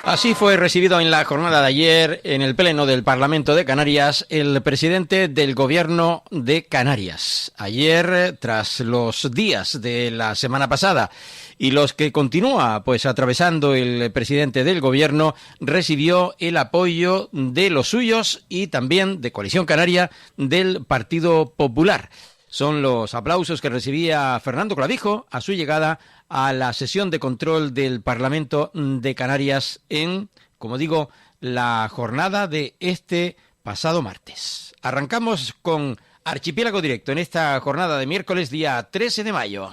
Así fue recibido en la jornada de ayer en el Pleno del Parlamento de Canarias el presidente del Gobierno de Canarias. Ayer, tras los días de la semana pasada y los que continúa atravesando el presidente del Gobierno, recibió el apoyo de los suyos y también de Coalición Canaria del Partido Popular. Son los aplausos que recibía Fernando Clavijo a su llegada a la sesión de control del Parlamento de Canarias en, como digo, la jornada de este pasado martes. Arrancamos con Archipiélago Directo en esta jornada de miércoles, día 13 de mayo.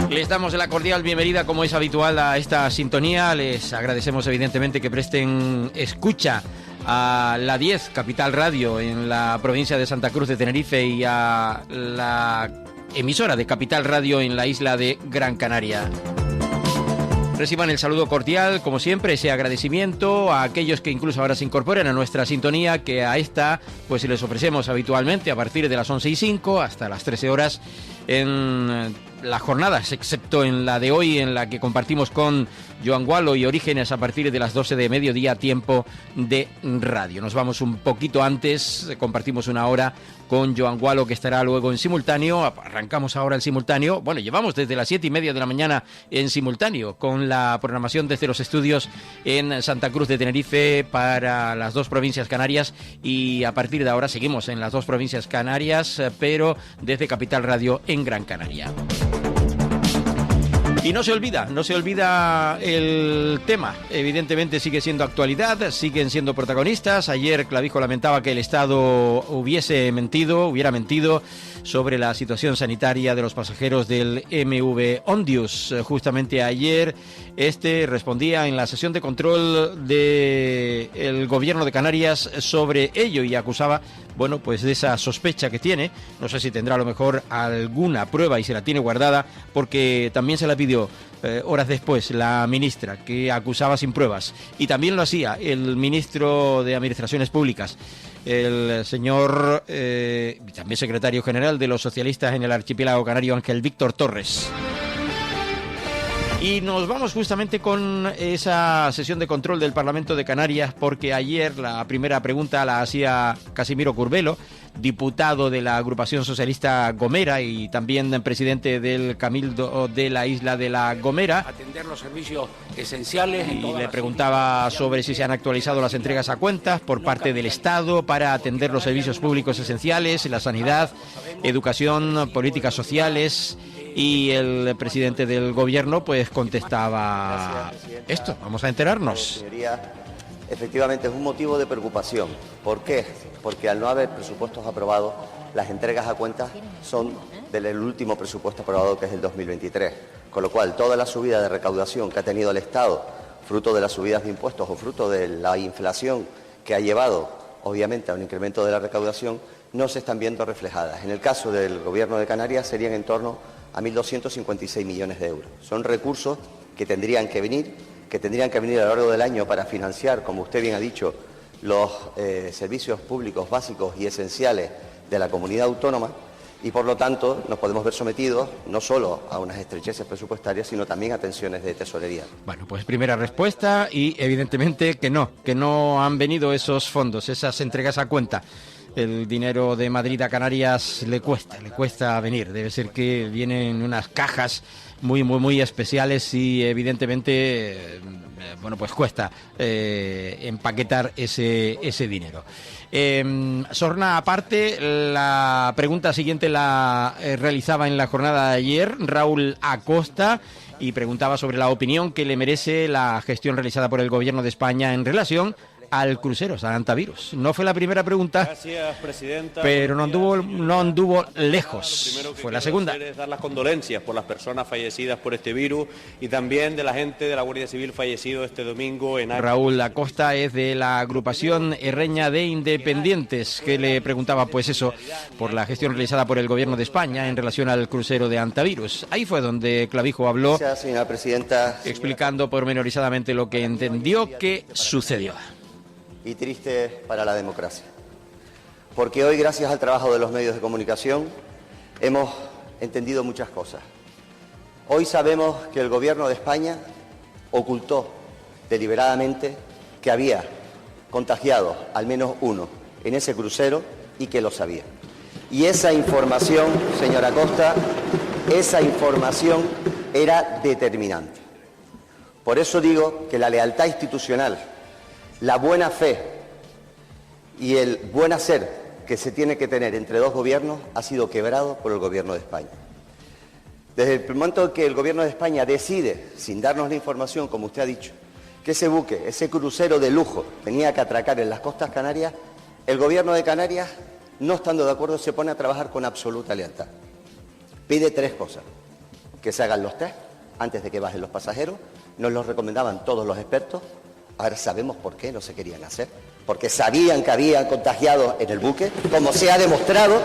Les damos la cordial bienvenida, como es habitual, a esta sintonía. Les agradecemos evidentemente que presten escucha a la 10 Capital Radio en la provincia de Santa Cruz de Tenerife y a la emisora de Capital Radio en la isla de Gran Canaria. Reciban el saludo cordial, como siempre, ese agradecimiento a aquellos que incluso ahora se incorporen a nuestra sintonía, que a esta pues les ofrecemos habitualmente a partir de las 11:05 hasta las 13 horas en las jornadas, excepto en la de hoy, en la que compartimos con Joan Gualo y Orígenes a partir de las 12 de mediodía, tiempo de radio. Nos vamos un poquito antes, compartimos una hora con Joan Gualo, que estará luego en simultáneo. Arrancamos ahora el simultáneo. Bueno, llevamos desde las 7:30 de la mañana en simultáneo, con la programación desde los estudios en Santa Cruz de Tenerife para las dos provincias canarias, y a partir de ahora seguimos en las dos provincias canarias, pero desde Capital Radio en Gran Canaria. Y no se olvida el tema. Evidentemente sigue siendo actualidad, siguen siendo protagonistas. Ayer Clavijo lamentaba que el Estado hubiera mentido sobre la situación sanitaria de los pasajeros del MV Ondius. Justamente ayer respondía en la sesión de control del Gobierno de Canarias sobre ello y acusaba, de esa sospecha que tiene. No sé si tendrá a lo mejor alguna prueba y se la tiene guardada, porque también se la pidió horas después la ministra, que acusaba sin pruebas, y también lo hacía el ministro de Administraciones Públicas, el señor también secretario general de los socialistas en el archipiélago canario, Ángel Víctor Torres. Y nos vamos justamente con esa sesión de control del Parlamento de Canarias, porque ayer la primera pregunta la hacía Casimiro Curbelo, diputado de la agrupación socialista Gomera y también presidente del Cabildo de la isla de La Gomera. Atender los servicios esenciales. Y le preguntaba sobre si se han actualizado las entregas a cuentas por parte del Estado para atender los servicios públicos esenciales, la sanidad, educación, políticas sociales. Y el presidente del Gobierno contestaba esto. Vamos a enterarnos. Señoría, efectivamente es un motivo de preocupación. ¿Por qué? Porque al no haber presupuestos aprobados, las entregas a cuentas son del último presupuesto aprobado, que es el 2023. Con lo cual, toda la subida de recaudación que ha tenido el Estado, fruto de las subidas de impuestos o fruto de la inflación que ha llevado, obviamente, a un incremento de la recaudación, no se están viendo reflejadas. En el caso del Gobierno de Canarias serían en torno a 1.256 millones de euros. Son recursos que tendrían que venir a lo largo del año para financiar, como usted bien ha dicho, los servicios públicos básicos y esenciales de la comunidad autónoma, y por lo tanto nos podemos ver sometidos no solo a unas estrecheces presupuestarias, sino también a tensiones de tesorería. Bueno, pues primera respuesta, y evidentemente que no han venido esos fondos, esas entregas a cuenta. El dinero de Madrid a Canarias le cuesta venir. Debe ser que vienen unas cajas muy especiales y evidentemente cuesta empaquetar ese dinero. Sorna aparte, la pregunta siguiente la realizaba en la jornada de ayer Raúl Acosta, y preguntaba sobre la opinión que le merece la gestión realizada por el Gobierno de España en relación al crucero Antavirus. No fue la primera pregunta. Gracias, presidenta. Pero no anduvo lejos. Fue la segunda. Es dar las condolencias por las personas fallecidas por este virus y también de la gente de la Guardia Civil fallecido este domingo en Raúl Acosta es de la agrupación herreña de independientes, que le preguntaba por la gestión realizada por el Gobierno de España en relación al crucero de Antavirus. Ahí fue donde Clavijo habló. Gracias, señora presidenta. Explicando pormenorizadamente lo que entendió que sucedió. Y triste para la democracia. porque hoy, gracias al trabajo de los medios de comunicación, hemos entendido muchas cosas. Hoy sabemos que el Gobierno de España ocultó deliberadamente que había contagiado al menos uno en ese crucero y que lo sabía. Y esa información, señora Costa, esa información era determinante. Por eso digo que la lealtad institucional, la buena fe y el buen hacer que se tiene que tener entre dos gobiernos ha sido quebrado por el Gobierno de España. Desde el momento en que el Gobierno de España decide, sin darnos la información, como usted ha dicho, que ese buque, ese crucero de lujo, tenía que atracar en las costas canarias, el Gobierno de Canarias, no estando de acuerdo, se pone a trabajar con absoluta lealtad. Pide tres cosas: que se hagan los test antes de que bajen los pasajeros, nos los recomendaban todos los expertos, ahora sabemos por qué no se querían hacer, porque sabían que había contagiados en el buque, como se ha demostrado.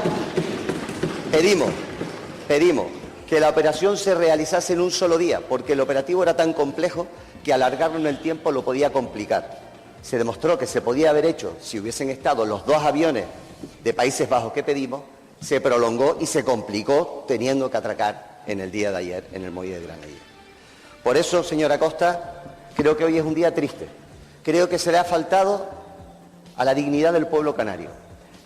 Pedimos que la operación se realizase en un solo día, porque el operativo era tan complejo que alargarlo en el tiempo lo podía complicar. Se demostró que se podía haber hecho si hubiesen estado los dos aviones de Países Bajos que pedimos, se prolongó y se complicó teniendo que atracar en el día de ayer en el muelle de Granadilla. Por eso, señora Costa, creo que hoy es un día triste. Creo que se le ha faltado a la dignidad del pueblo canario.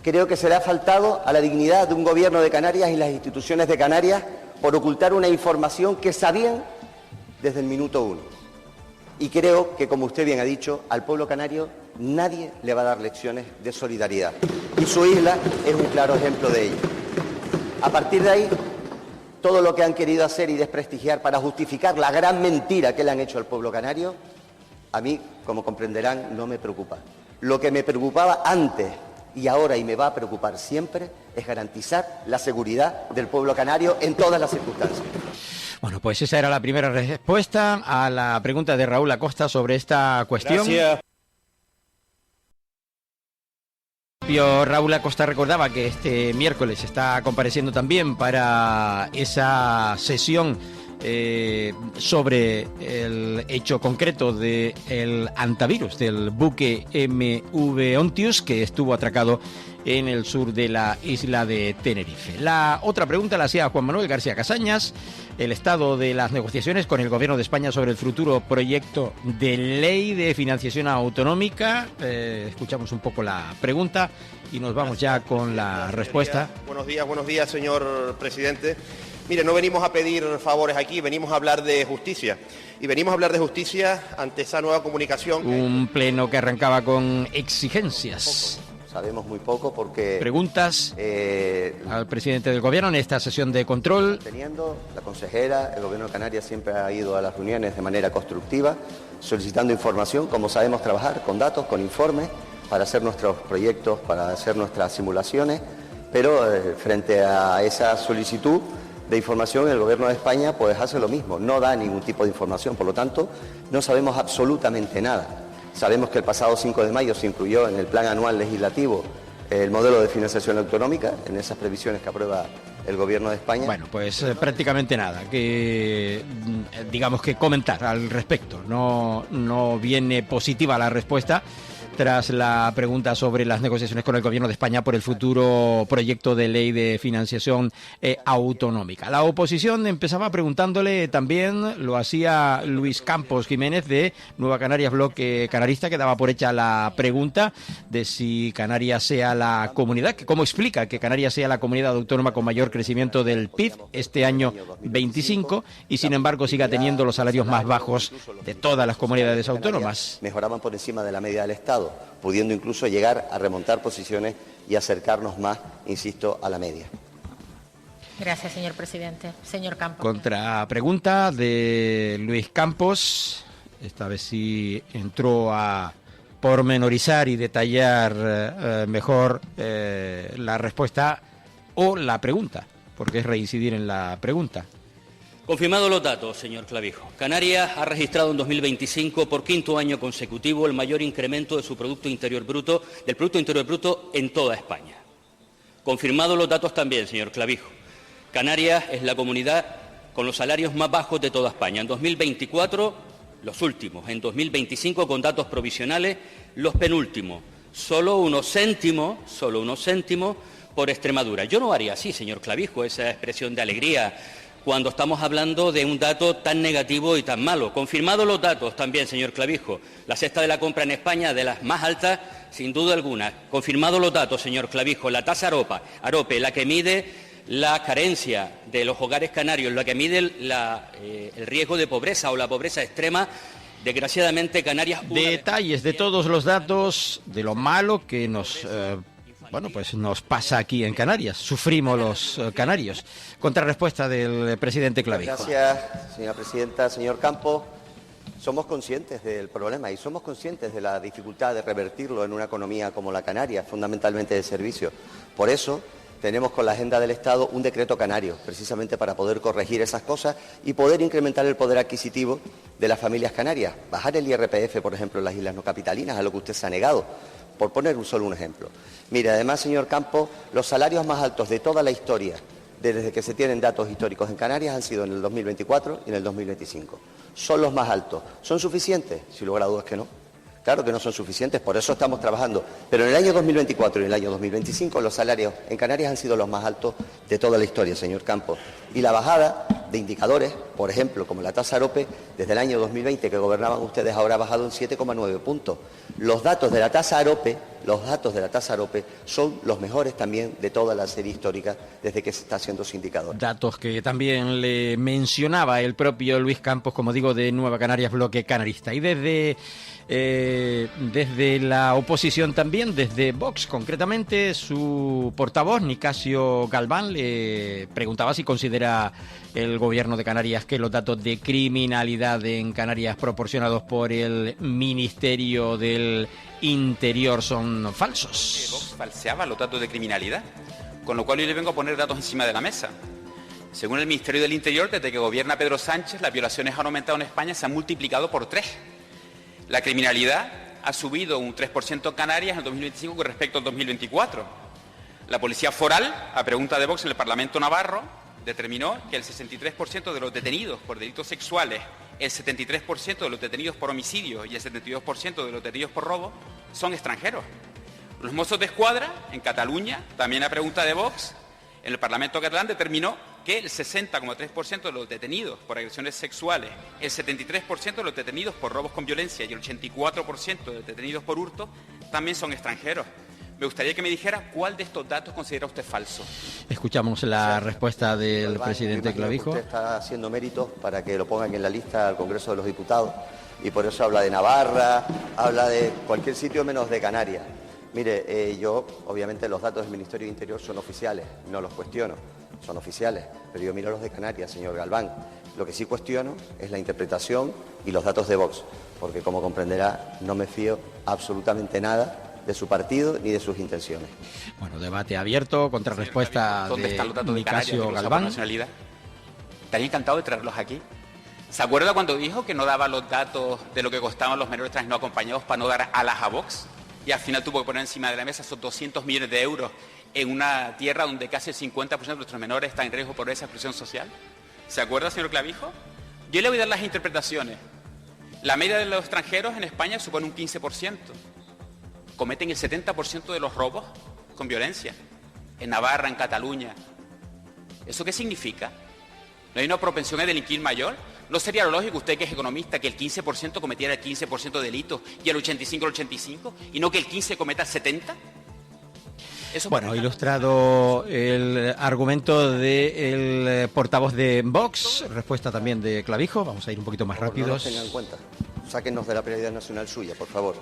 Creo que se le ha faltado a la dignidad de un Gobierno de Canarias y las instituciones de Canarias por ocultar una información que sabían desde el minuto uno. Y creo que, como usted bien ha dicho, al pueblo canario nadie le va a dar lecciones de solidaridad. Y su isla es un claro ejemplo de ello. A partir de ahí, todo lo que han querido hacer y desprestigiar para justificar la gran mentira que le han hecho al pueblo canario, a mí, como comprenderán, no me preocupa. Lo que me preocupaba antes y ahora y me va a preocupar siempre es garantizar la seguridad del pueblo canario en todas las circunstancias. Bueno, pues esa era la primera respuesta a la pregunta de Raúl Acosta sobre esta cuestión. Gracias. Raúl Acosta recordaba que este miércoles está compareciendo también para esa sesión sobre el hecho concreto del antivirus del buque MV Ontius, que estuvo atracado en el sur de la isla de Tenerife. La otra pregunta la hacía Juan Manuel García Casañas: el estado de las negociaciones con el Gobierno de España sobre el futuro proyecto de ley de financiación autonómica. Escuchamos un poco la pregunta y nos vamos ya con la respuesta. Buenos días, señor presidente. Mire, no venimos a pedir favores aquí, venimos a hablar de justicia. Y venimos a hablar de justicia ante esa nueva comunicación. Un pleno que arrancaba con exigencias. Sabemos muy poco porque... Preguntas al presidente del Gobierno en esta sesión de control. Teniendo la consejera, el Gobierno de Canarias siempre ha ido a las reuniones de manera constructiva, solicitando información, como sabemos trabajar, con datos, con informes, para hacer nuestros proyectos, para hacer nuestras simulaciones, pero frente a esa solicitud de información, el Gobierno de España pues hace lo mismo, no da ningún tipo de información, por lo tanto no sabemos absolutamente nada. Sabemos que el pasado 5 de mayo se incluyó en el plan anual legislativo el modelo de financiación autonómica, en esas previsiones que aprueba el Gobierno de España. Bueno, pues prácticamente nada, que digamos que comentar al respecto. No viene positiva la respuesta tras la pregunta sobre las negociaciones con el Gobierno de España por el futuro proyecto de ley de financiación autonómica. La oposición empezaba preguntándole también, lo hacía Luis Campos Jiménez de Nueva Canarias, Bloque Canarista, que daba por hecha la pregunta de si Canarias sea la comunidad, que cómo explica que Canarias sea la comunidad autónoma con mayor crecimiento del PIB este año 25 y sin embargo siga teniendo los salarios más bajos de todas las comunidades autónomas. Mejoraban por encima de la media del Estado, pudiendo incluso llegar a remontar posiciones y acercarnos más, insisto, a la media. Gracias, señor presidente. Señor Campos. Contrapregunta de Luis Campos. Esta vez sí entró a pormenorizar y detallar mejor la respuesta o la pregunta, porque es reincidir en la pregunta. Confirmados los datos, señor Clavijo, Canarias ha registrado en 2025 por quinto año consecutivo el mayor incremento de su Producto Interior Bruto, del Producto Interior Bruto en toda España. Confirmados los datos también, señor Clavijo, Canarias es la comunidad con los salarios más bajos de toda España. En 2024, los últimos. En 2025, con datos provisionales, los penúltimos. solo unos céntimos por Extremadura. Yo no haría así, señor Clavijo, esa expresión de alegría cuando estamos hablando de un dato tan negativo y tan malo. Confirmados los datos también, señor Clavijo, la cesta de la compra en España de las más altas, sin duda alguna. Confirmados los datos, señor Clavijo, la tasa AROPE, la que mide la carencia de los hogares canarios, la que mide el riesgo de pobreza o la pobreza extrema. Desgraciadamente, Canarias... Detalles de todos los datos, de lo malo que nos pasa aquí en Canarias. Sufrimos los canarios. Contrarrespuesta del presidente Clavijo. Gracias, señora presidenta. Señor Campos, somos conscientes del problema y somos conscientes de la dificultad de revertirlo en una economía como la canaria, fundamentalmente de servicio. Por eso tenemos con la agenda del Estado un decreto canario, precisamente para poder corregir esas cosas y poder incrementar el poder adquisitivo de las familias canarias. Bajar el IRPF, por ejemplo, en las islas no capitalinas, a lo que usted se ha negado, por poner un ejemplo. Mire, además, señor Campos, los salarios más altos de toda la historia, desde que se tienen datos históricos en Canarias, han sido en el 2024 y en el 2025. Son los más altos. ¿Son suficientes? Sin lugar a dudas que no. Claro que no son suficientes, por eso estamos trabajando. Pero en el año 2024 y en el año 2025 los salarios en Canarias han sido los más altos de toda la historia, señor Campos. Y la bajada de indicadores, por ejemplo, como la tasa AROPE, desde el año 2020 que gobernaban ustedes, ahora ha bajado en 7,9 puntos. Los datos de la tasa AROPE son los mejores también de toda la serie histórica desde que se está haciendo ese indicador. Datos que también le mencionaba el propio Luis Campos, como digo, de Nueva Canarias, bloque canarista. Y desde la oposición también, desde Vox concretamente, su portavoz, Nicasio Galván, le preguntaba si considera el gobierno de Canarias que los datos de criminalidad en Canarias proporcionados por el Ministerio del Interior son falsos. Vox falseaba los datos de criminalidad, con lo cual yo le vengo a poner datos encima de la mesa. Según el Ministerio del Interior, desde que gobierna Pedro Sánchez, las violaciones han aumentado en España, se han multiplicado por 3. La criminalidad ha subido un 3% en Canarias en el 2025 con respecto al 2024. La Policía Foral, a pregunta de Vox en el Parlamento Navarro, determinó que el 63% de los detenidos por delitos sexuales, el 73% de los detenidos por homicidio y el 72% de los detenidos por robo son extranjeros. Los Mossos de Escuadra, en Cataluña, también a pregunta de Vox, en el Parlamento catalán determinó que el 60,3% de los detenidos por agresiones sexuales, el 73% de los detenidos por robos con violencia y el 84% de los detenidos por hurto también son extranjeros. Me gustaría que me dijera cuál de estos datos considera usted falso. Escuchamos la respuesta del presidente Clavijo. Usted está haciendo méritos para que lo pongan en la lista al Congreso de los Diputados y por eso habla de Navarra, habla de cualquier sitio menos de Canarias. Mire, yo, obviamente, los datos del Ministerio de Interior son oficiales, no los cuestiono, son oficiales, pero yo miro los de Canarias, señor Galván. Lo que sí cuestiono es la interpretación y los datos de Vox, porque, como comprenderá, no me fío absolutamente nada de su partido ni de sus intenciones. Bueno, debate abierto, contrarrespuesta de Nicasio Galván. Estaría encantado de traerlos aquí. ¿Se acuerda cuando dijo que no daba los datos de lo que costaban los menores trans no acompañados para no dar alas a Vox? Y al final tuvo que poner encima de la mesa esos 200 millones de euros en una tierra donde casi el 50% de nuestros menores están en riesgo por esa exclusión social. ¿Se acuerda, señor Clavijo? Yo le voy a dar las interpretaciones. La media de los extranjeros en España supone un 15%. Cometen el 70% de los robos con violencia. En Navarra, en Cataluña. ¿Eso qué significa? ¿No hay una propensión a delinquir mayor? ¿No sería lo lógico, usted que es economista, que el 15% cometiera el 15% de delitos y el 85% el 85%, y no que el 15% cometa el 70%? Bueno, ilustrado el argumento del portavoz de Vox, respuesta también de Clavijo. Vamos a ir un poquito más rápidos. No nos tengan en cuenta. Sáquennos de la prioridad nacional suya, por favor.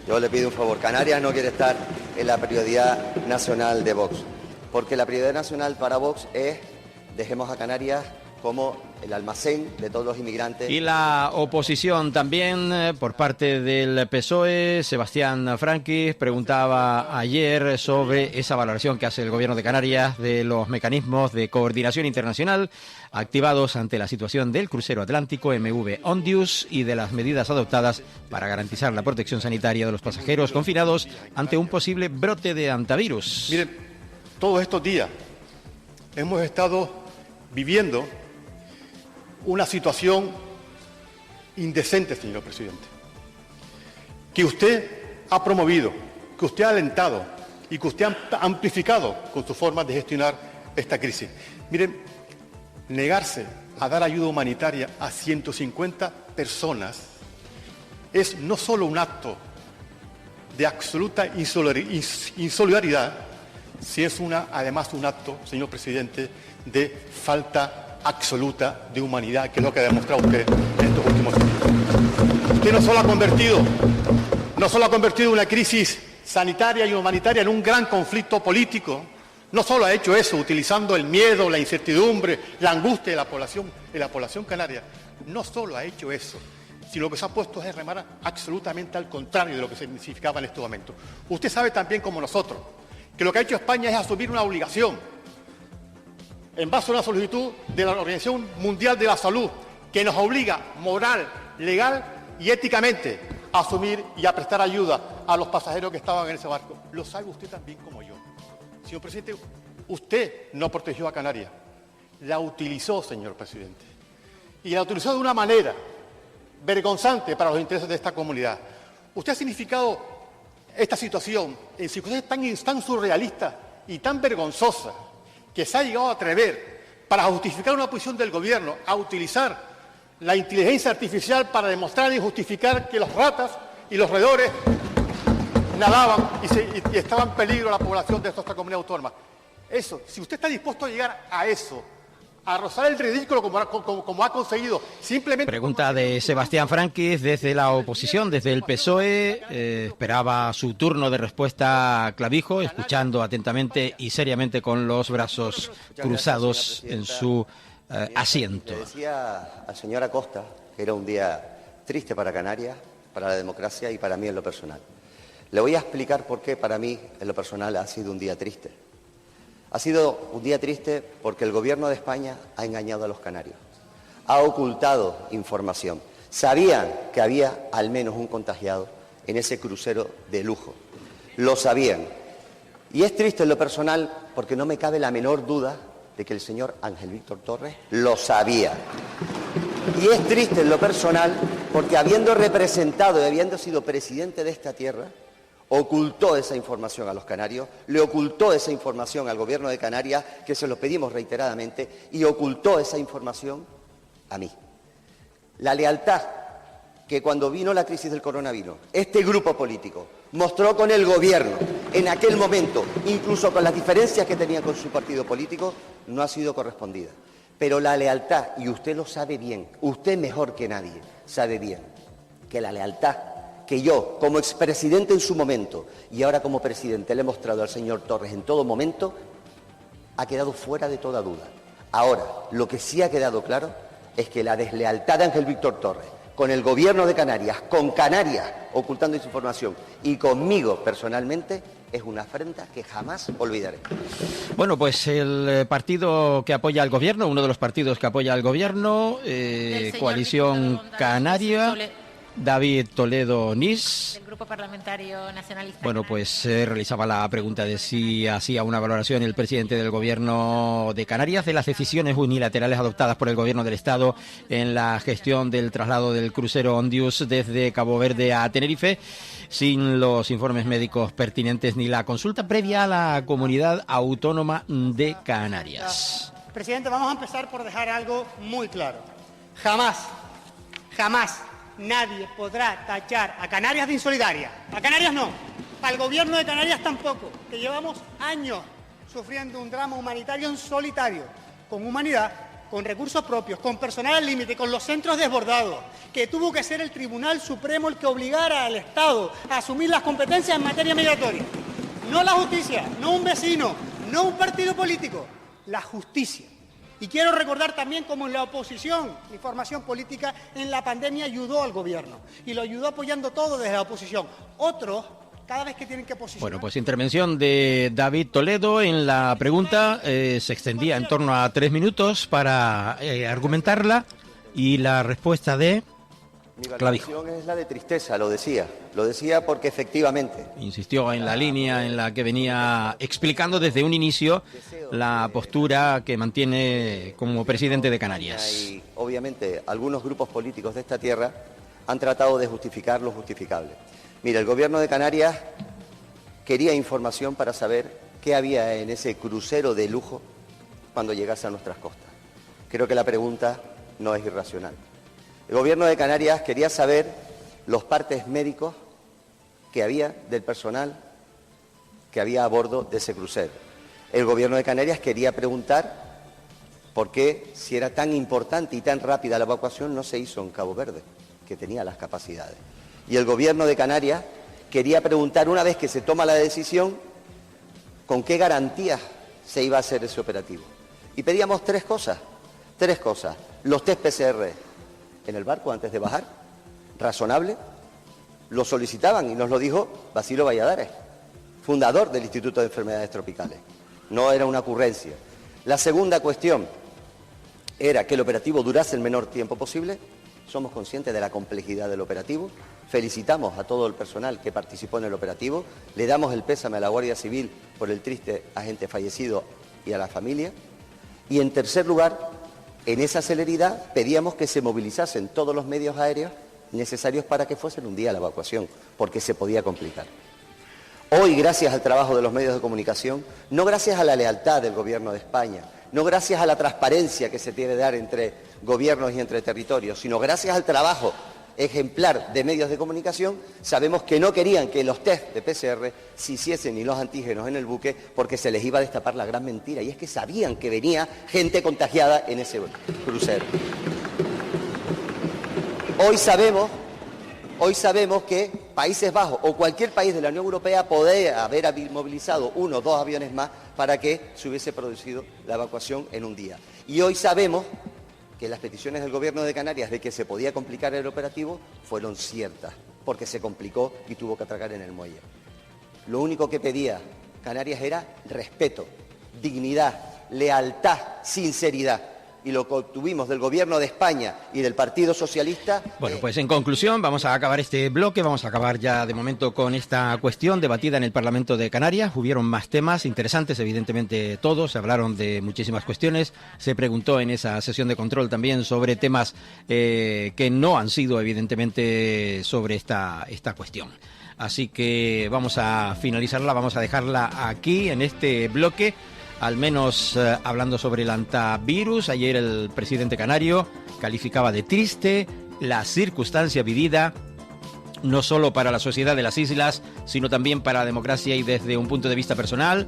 Yo le pido un favor. Canarias no quiere estar en la prioridad nacional de Vox, porque la prioridad nacional para Vox es dejemos a Canarias como el almacén de todos los inmigrantes. Y la oposición también, por parte del PSOE, Sebastián Franquis preguntaba ayer sobre esa valoración que hace el Gobierno de Canarias de los mecanismos de coordinación internacional activados ante la situación del crucero atlántico MV Ondius y de las medidas adoptadas para garantizar la protección sanitaria de los pasajeros confinados ante un posible brote de hantavirus. Miren, todos estos días hemos estado viviendo una situación indecente, señor presidente, que usted ha promovido que usted ha alentado y que usted ha amplificado con su forma de gestionar esta crisis. Miren, negarse a dar ayuda humanitaria a 150 personas es no solo un acto de absoluta insolidaridad, si es además un acto, señor presidente, de falta absoluta de humanidad, que es lo que ha demostrado usted en estos últimos años. Usted no solo ha convertido una crisis sanitaria y humanitaria en un gran conflicto político, no solo ha hecho eso utilizando el miedo, la incertidumbre, la angustia de la población canaria, no solo ha hecho eso, sino lo que se ha puesto es remar absolutamente al contrario de lo que significaba en este momento. Usted sabe también como nosotros que lo que ha hecho España es asumir una obligación en base a una solicitud de la Organización Mundial de la Salud que nos obliga moral, legal y éticamente a asumir y a prestar ayuda a los pasajeros que estaban en ese barco. Lo sabe usted también como yo. Señor presidente, usted no protegió a Canarias, la utilizó, señor presidente, y la utilizó de una manera vergonzante para los intereses de esta comunidad. Usted ha significado esta situación en circunstancias tan surrealistas y tan vergonzosas que se ha llegado a atrever para justificar una posición del gobierno a utilizar la inteligencia artificial para demostrar y justificar que los ratas y los roedores nadaban y estaba en peligro la población de esta comunidad autónoma. Eso, si usted está dispuesto a llegar a eso, a rozar el ridículo como ha conseguido, simplemente... Pregunta de Sebastián Franquis desde la oposición, desde el PSOE. Esperaba su turno de respuesta Clavijo, escuchando atentamente y seriamente con los brazos cruzados en su asiento. Le decía al señor Acosta que era un día triste para Canarias, para la democracia y para mí en lo personal. Le voy a explicar por qué para mí en lo personal ha sido un día triste. Ha sido un día triste porque el Gobierno de España ha engañado a los canarios, ha ocultado información. Sabían que había al menos un contagiado en ese crucero de lujo, lo sabían. Y es triste en lo personal porque no me cabe la menor duda de que el señor Ángel Víctor Torres lo sabía. Y es triste en lo personal porque habiendo representado y habiendo sido presidente de esta tierra, ocultó esa información a los canarios, le ocultó esa información al Gobierno de Canarias, que se lo pedimos reiteradamente, y ocultó esa información a mí. La lealtad que cuando vino la crisis del coronavirus, este grupo político mostró con el Gobierno en aquel momento, incluso con las diferencias que tenía con su partido político, no ha sido correspondida. Pero la lealtad, y usted lo sabe bien, usted mejor que nadie sabe bien, que la lealtad que yo, como expresidente en su momento y ahora como presidente, le he mostrado al señor Torres en todo momento, ha quedado fuera de toda duda. Ahora, lo que sí ha quedado claro es que la deslealtad de Ángel Víctor Torres con el Gobierno de Canarias, con Canarias ocultando esa información y conmigo personalmente, es una afrenta que jamás olvidaré. Bueno, pues el partido que apoya al Gobierno, uno de los partidos que apoya al Gobierno, Coalición Canaria... David Toledo Nis. Del Grupo Parlamentario Nacionalista. Bueno, pues realizaba la pregunta de si hacía una valoración el presidente del Gobierno de Canarias de las decisiones unilaterales adoptadas por el Gobierno del Estado en la gestión del traslado del crucero Ondius desde Cabo Verde a Tenerife, sin los informes médicos pertinentes ni la consulta previa a la Comunidad Autónoma de Canarias. Presidente, vamos a empezar por dejar algo muy claro. Jamás nadie podrá tachar a Canarias de insolidaria. A Canarias no, al Gobierno de Canarias tampoco, que llevamos años sufriendo un drama humanitario en solitario, con humanidad, con recursos propios, con personal al límite, con los centros desbordados, que tuvo que ser el Tribunal Supremo el que obligara al Estado a asumir las competencias en materia migratoria. No la justicia, no un vecino, no un partido político, la justicia. Y quiero recordar también cómo en la oposición y formación política en la pandemia ayudó al Gobierno. Y lo ayudó apoyando todo desde la oposición. Otros, cada vez que tienen que posicionar... Bueno, pues intervención de David Toledo en la pregunta. Se extendía en torno a 3 minutos para argumentarla. Y la respuesta de... Mi valoración es la de tristeza, lo decía porque efectivamente... Insistió en la línea en la que venía explicando desde un inicio la postura que mantiene como presidente de Canarias. Y obviamente algunos grupos políticos de esta tierra han tratado de justificar lo justificable. Mire, el Gobierno de Canarias quería información para saber qué había en ese crucero de lujo cuando llegase a nuestras costas. Creo que la pregunta no es irracional. El Gobierno de Canarias quería saber los partes médicos que había del personal que había a bordo de ese crucero. El Gobierno de Canarias quería preguntar por qué, si era tan importante y tan rápida la evacuación, no se hizo en Cabo Verde, que tenía las capacidades. Y el Gobierno de Canarias quería preguntar, una vez que se toma la decisión, con qué garantías se iba a hacer ese operativo. Y pedíamos tres cosas. Los test PCR en el barco antes de bajar, razonable, lo solicitaban y nos lo dijo Basilio Valladares, fundador del Instituto de Enfermedades Tropicales. No era una ocurrencia. La segunda cuestión era que el operativo durase el menor tiempo posible. Somos conscientes de la complejidad del operativo. Felicitamos a todo el personal que participó en el operativo. Le damos el pésame a la Guardia Civil por el triste agente fallecido y a la familia. Y en tercer lugar, en esa celeridad pedíamos que se movilizasen todos los medios aéreos necesarios para que fuesen un día a la evacuación, porque se podía complicar. Hoy, gracias al trabajo de los medios de comunicación, no gracias a la lealtad del Gobierno de España, no gracias a la transparencia que se tiene que dar entre gobiernos y entre territorios, sino gracias al trabajo ejemplar de medios de comunicación, sabemos que no querían que los test de PCR se hiciesen ni los antígenos en el buque porque se les iba a destapar la gran mentira, y es que sabían que venía gente contagiada en ese crucero. Hoy sabemos que Países Bajos o cualquier país de la Unión Europea podía haber movilizado 1 o 2 aviones más para que se hubiese producido la evacuación en un día. Y hoy sabemos que las peticiones del Gobierno de Canarias de que se podía complicar el operativo fueron ciertas, porque se complicó y tuvo que atracar en el muelle. Lo único que pedía Canarias era respeto, dignidad, lealtad, sinceridad. Y lo que obtuvimos del Gobierno de España y del Partido Socialista... Bueno, pues en conclusión, vamos a acabar este bloque, vamos a acabar ya de momento con esta cuestión debatida en el Parlamento de Canarias. Hubieron más temas interesantes, evidentemente todos, se hablaron de muchísimas cuestiones, se preguntó en esa sesión de control también sobre temas que no han sido evidentemente sobre esta cuestión. Así que vamos a finalizarla, vamos a dejarla aquí en este bloque. Al menos hablando sobre el antivirus, ayer el presidente canario calificaba de triste la circunstancia vivida, no solo para la sociedad de las islas, sino también para la democracia, y desde un punto de vista personal,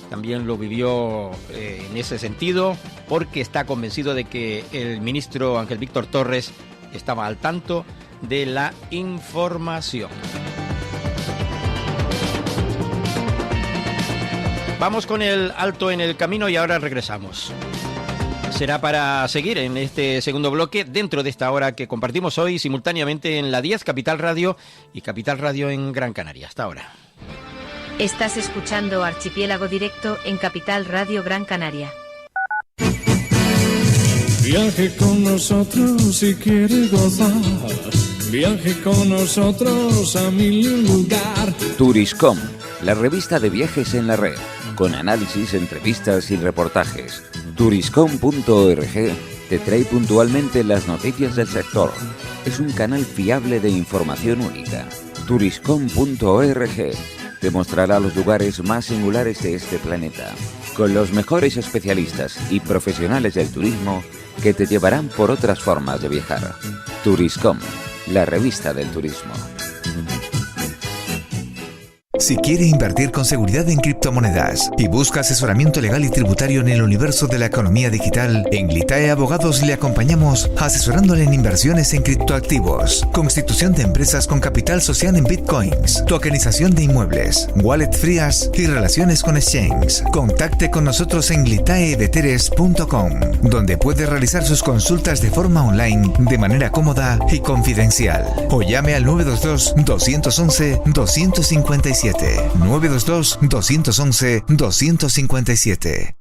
también lo vivió en ese sentido, porque está convencido de que el ministro Ángel Víctor Torres estaba al tanto de la información. Vamos con el alto en el camino y ahora regresamos. Será para seguir en este segundo bloque dentro de esta hora que compartimos hoy simultáneamente en la 10 Capital Radio y Capital Radio en Gran Canaria. Hasta ahora. Estás escuchando Archipiélago Directo en Capital Radio Gran Canaria. Viaje con nosotros si quiere gozar. Viaje con nosotros a mi lugar. Turiscom, la revista de viajes en la red, con análisis, entrevistas y reportajes. Turiscom.org te trae puntualmente las noticias del sector. Es un canal fiable de información única. Turiscom.org te mostrará los lugares más singulares de este planeta, con los mejores especialistas y profesionales del turismo que te llevarán por otras formas de viajar. Turiscom, la revista del turismo. Si quiere invertir con seguridad en criptomonedas y busca asesoramiento legal y tributario en el universo de la economía digital, en Glitae Abogados le acompañamos asesorándole en inversiones en criptoactivos, constitución de empresas con capital social en bitcoins, tokenización de inmuebles, wallet frías y relaciones con exchanges. Contacte con nosotros en glitaedeteres.com, donde puede realizar sus consultas de forma online de manera cómoda y confidencial. O llame al 922-211-257. 922-211-257.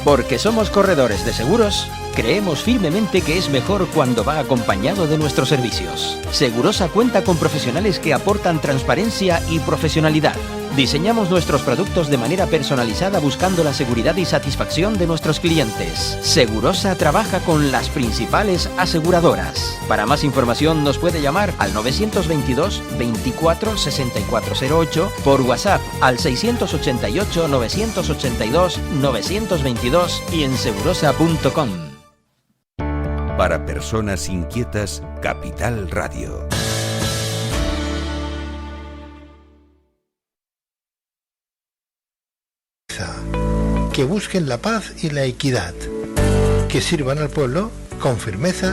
Porque somos corredores de seguros, creemos firmemente que es mejor cuando va acompañado de nuestros servicios. Segurosa cuenta con profesionales que aportan transparencia y profesionalidad. Diseñamos nuestros productos de manera personalizada buscando la seguridad y satisfacción de nuestros clientes. Segurosa trabaja con las principales aseguradoras. Para más información nos puede llamar al 922 24 6408, por WhatsApp al 688 982 922 y en segurosa.com. Para personas inquietas, Capital Radio. Que busquen la paz y la equidad, que sirvan al pueblo con firmeza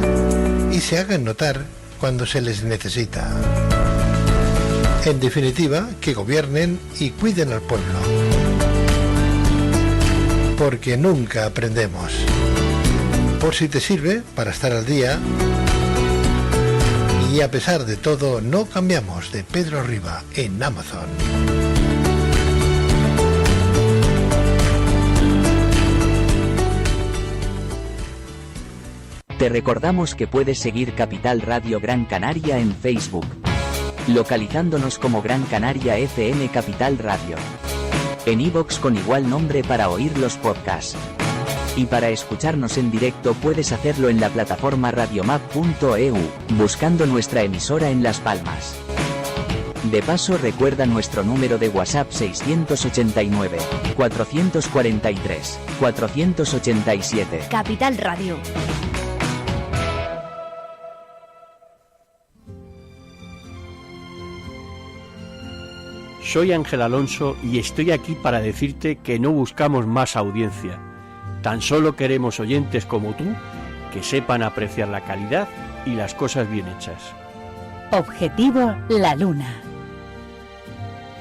y se hagan notar cuando se les necesita. En definitiva, que gobiernen y cuiden al pueblo. Porque nunca aprendemos. Por si te sirve para estar al día. Y a pesar de todo, no cambiamos, de Pedro Riva en Amazon. Te recordamos que puedes seguir Capital Radio Gran Canaria en Facebook, localizándonos como Gran Canaria FM Capital Radio. En iVoox con igual nombre para oír los podcasts. Y para escucharnos en directo puedes hacerlo en la plataforma radiomap.eu, buscando nuestra emisora en Las Palmas. De paso, recuerda nuestro número de WhatsApp 689 443 487. Capital Radio. Soy Ángel Alonso y estoy aquí para decirte que no buscamos más audiencia. Tan solo queremos oyentes como tú que sepan apreciar la calidad y las cosas bien hechas. Objetivo La Luna.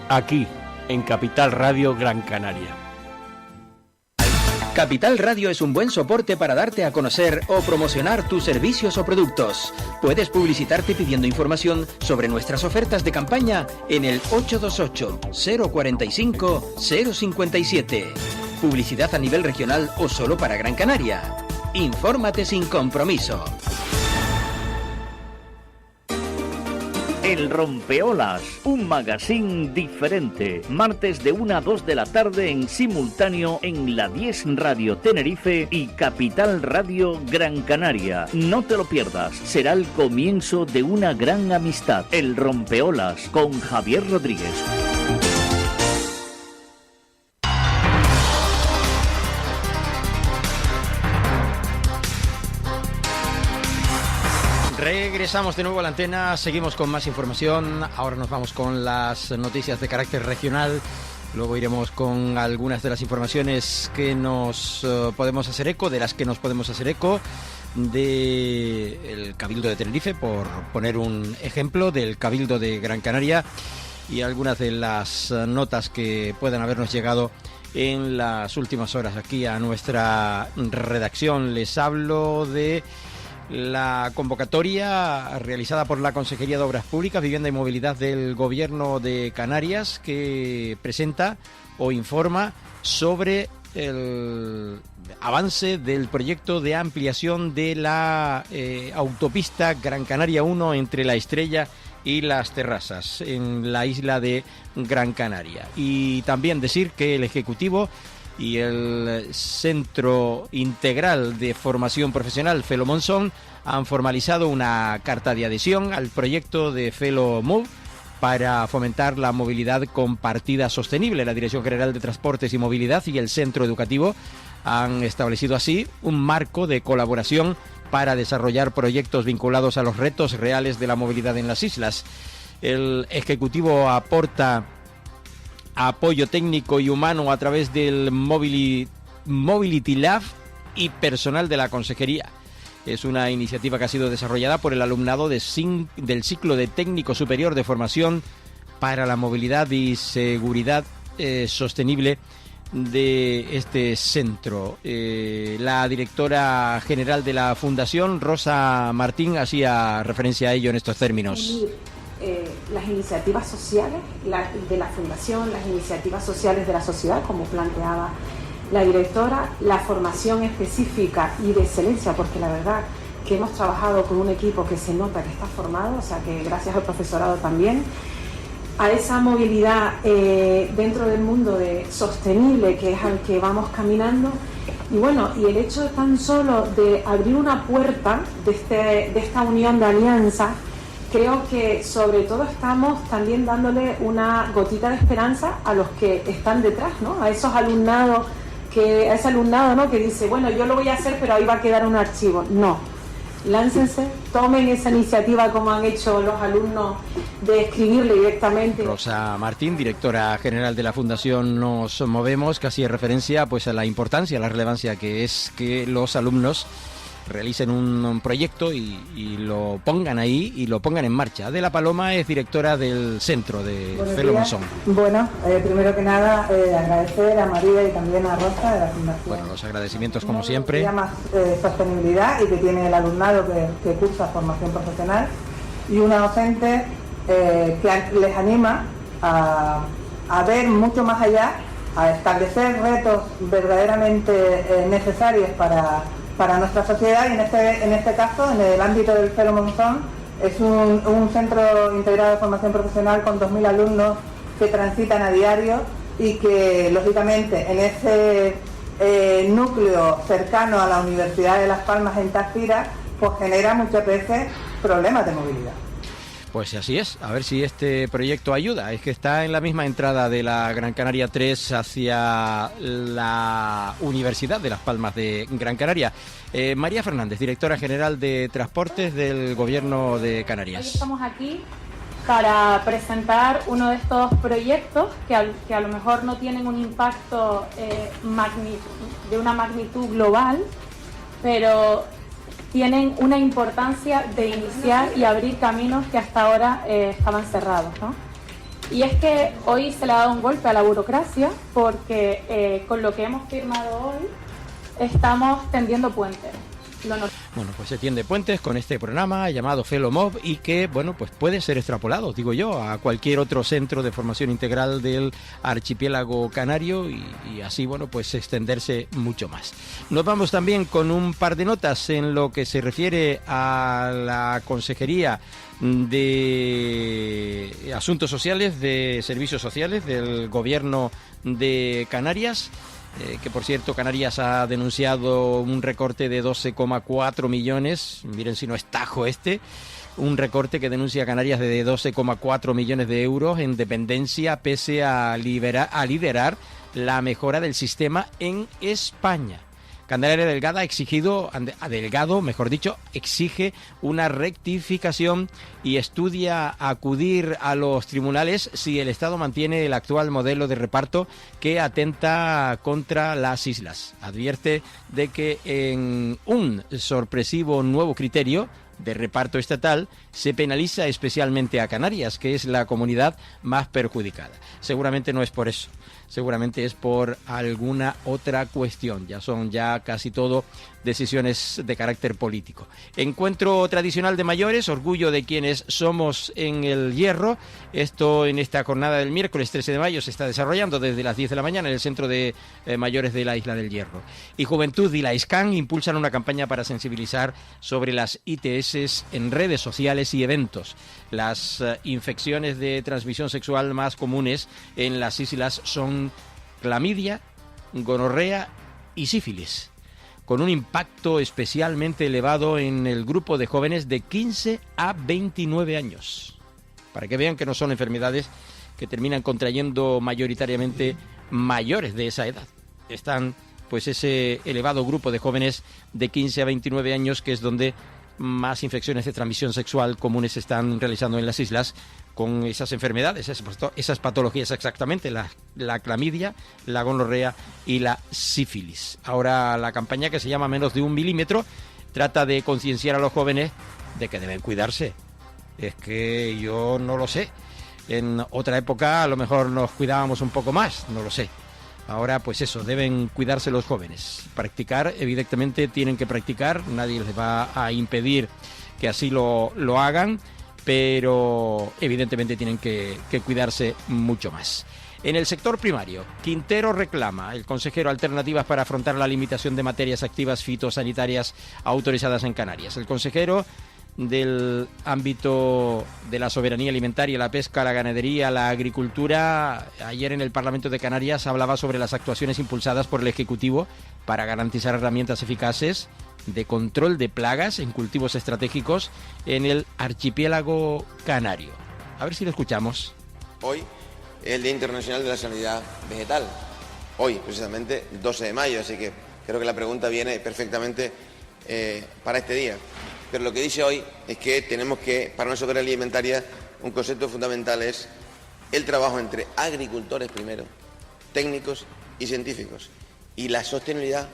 Aquí, en Capital Radio Gran Canaria. Capital Radio es un buen soporte para darte a conocer o promocionar tus servicios o productos. Puedes publicitarte pidiendo información sobre nuestras ofertas de campaña en el 828-045-057. Publicidad a nivel regional o solo para Gran Canaria. Infórmate sin compromiso. El Rompeolas, un magazine diferente. Martes de 1 a 2 de la tarde en simultáneo en la 10 Radio Tenerife y Capital Radio Gran Canaria. No te lo pierdas, será el comienzo de una gran amistad. El Rompeolas con Javier Rodríguez. Regresamos de nuevo a la antena, seguimos con más información. Ahora nos vamos con las noticias de carácter regional. Luego iremos con algunas de las informaciones que nos podemos hacer eco, del Cabildo de Tenerife, por poner un ejemplo, del Cabildo de Gran Canaria, y algunas de las notas que puedan habernos llegado en las últimas horas aquí a nuestra redacción. Les hablo de la convocatoria realizada por la Consejería de Obras Públicas, Vivienda y Movilidad del Gobierno de Canarias, que presenta o informa sobre el avance del proyecto de ampliación de la autopista Gran Canaria 1 entre La Estrella y Las Terrazas, en la isla de Gran Canaria. Y también decir que el Ejecutivo y el Centro Integral de Formación Profesional Felo Monzón han formalizado una carta de adhesión al proyecto de Felo Move para fomentar la movilidad compartida sostenible. La Dirección General de Transportes y Movilidad y el Centro Educativo han establecido así un marco de colaboración para desarrollar proyectos vinculados a los retos reales de la movilidad en las islas. El Ejecutivo aporta apoyo técnico y humano a través del Mobility Lab y personal de la Consejería. Es una iniciativa que ha sido desarrollada por el alumnado del ciclo de técnico superior de formación para la movilidad y seguridad sostenible de este centro. La directora general de la Fundación, Rosa Martín, hacía referencia a ello en estos términos. Las iniciativas sociales de la Fundación, las iniciativas sociales de la sociedad, como planteaba la directora, la formación específica y de excelencia, porque la verdad que hemos trabajado con un equipo que se nota que está formado, o sea que gracias al profesorado también, a esa movilidad dentro del mundo sostenible que es al que vamos caminando. Y bueno, y el hecho tan solo de abrir una puerta de esta unión de alianza, creo que sobre todo estamos también dándole una gotita de esperanza a los que están detrás, ¿no? A ese alumnado, ¿no? Que dice, bueno, yo lo voy a hacer, pero ahí va a quedar un archivo. No, láncense, tomen esa iniciativa como han hecho los alumnos de escribirle directamente. Rosa Martín, directora general de la Fundación Nos Movemos, que hacía referencia pues a la importancia, a la relevancia que es que los alumnos realicen un proyecto y lo pongan ahí y lo pongan en marcha. Adela Paloma es directora del centro de Felo Monzón. Bueno, primero que nada agradecer a María y también a Rosa de la Fundación. Bueno, los agradecimientos como siempre. Se llama sostenibilidad y que tiene el alumnado que cursa formación profesional y una docente que les anima a ver mucho más allá, a establecer retos verdaderamente necesarios para nuestra sociedad, y en este caso, en el ámbito del Felo Monzón, es un centro integrado de formación profesional con 2.000 alumnos que transitan a diario y que, lógicamente, en ese núcleo cercano a la Universidad de Las Palmas en Tafira, pues genera muchas veces problemas de movilidad. Pues así es, a ver si este proyecto ayuda. Es que está en la misma entrada de la Gran Canaria 3 hacia la Universidad de Las Palmas de Gran Canaria. María Fernández, directora general de Transportes del Gobierno de Canarias. Hoy estamos aquí para presentar uno de estos proyectos que a lo mejor no tienen un impacto de una magnitud global, pero tienen una importancia de iniciar y abrir caminos que hasta ahora estaban cerrados, ¿no? Y es que hoy se le ha dado un golpe a la burocracia porque con lo que hemos firmado hoy estamos tendiendo puentes. Bueno, pues se tiende puentes con este programa llamado FELOMOV y que, bueno, pues puede ser extrapolado, digo yo, a cualquier otro centro de formación integral del archipiélago canario y así, bueno, pues extenderse mucho más. Nos vamos también con un par de notas en lo que se refiere a la Consejería de Asuntos Sociales, de Servicios Sociales del Gobierno de Canarias. Que por cierto Canarias ha denunciado un recorte de 12,4 millones, miren si no es tajo un recorte que denuncia Canarias de 12,4 millones de euros en dependencia pese a liderar la mejora del sistema en España. Candelaria Delgado exige una rectificación y estudia acudir a los tribunales si el Estado mantiene el actual modelo de reparto que atenta contra las islas. Advierte de que en un sorpresivo nuevo criterio de reparto estatal se penaliza especialmente a Canarias, que es la comunidad más perjudicada. Seguramente no es por eso. Seguramente es por alguna otra cuestión. Son casi todo decisiones de carácter político. Encuentro tradicional de mayores, orgullo de quienes somos en el Hierro. Esto en esta jornada del miércoles 13 de mayo se está desarrollando desde las 10 de la mañana en el Centro de Mayores de la Isla del Hierro. Y Juventud y la ISCAN impulsan una campaña para sensibilizar sobre las ITS en redes sociales y eventos. Las infecciones de transmisión sexual más comunes en las islas son clamidia, gonorrea y sífilis, con un impacto especialmente elevado en el grupo de jóvenes de 15 a 29 años. Para que vean que no son enfermedades que terminan contrayendo mayoritariamente mayores de esa edad. Están pues ese elevado grupo de jóvenes de 15 a 29 años, que es donde más infecciones de transmisión sexual comunes se están realizando en las islas, con esas enfermedades, esas patologías exactamente, la clamidia, la gonorrea y la sífilis. Ahora la campaña, que se llama Menos de 1 milímetro, trata de concienciar a los jóvenes de que deben cuidarse. Es que yo no lo sé. En otra época a lo mejor nos cuidábamos un poco más, no lo sé. Ahora pues eso, deben cuidarse los jóvenes. Practicar, evidentemente tienen que practicar, nadie les va a impedir que así lo hagan, pero evidentemente tienen que cuidarse mucho más. En el sector primario, Quintero reclama, el consejero, alternativas para afrontar la limitación de materias activas fitosanitarias autorizadas en Canarias. El consejero del ámbito de la soberanía alimentaria, la pesca, la ganadería, la agricultura. Ayer en el Parlamento de Canarias hablaba sobre las actuaciones impulsadas por el Ejecutivo para garantizar herramientas eficaces de control de plagas en cultivos estratégicos en el archipiélago canario. A ver si lo escuchamos. Hoy es el Día Internacional de la Sanidad Vegetal. Hoy, precisamente, 12 de mayo, así que creo que la pregunta viene perfectamente para este día. Pero lo que dice hoy es que tenemos que, para una soberanía alimentaria, un concepto fundamental es el trabajo entre agricultores primero, técnicos y científicos, y la sostenibilidad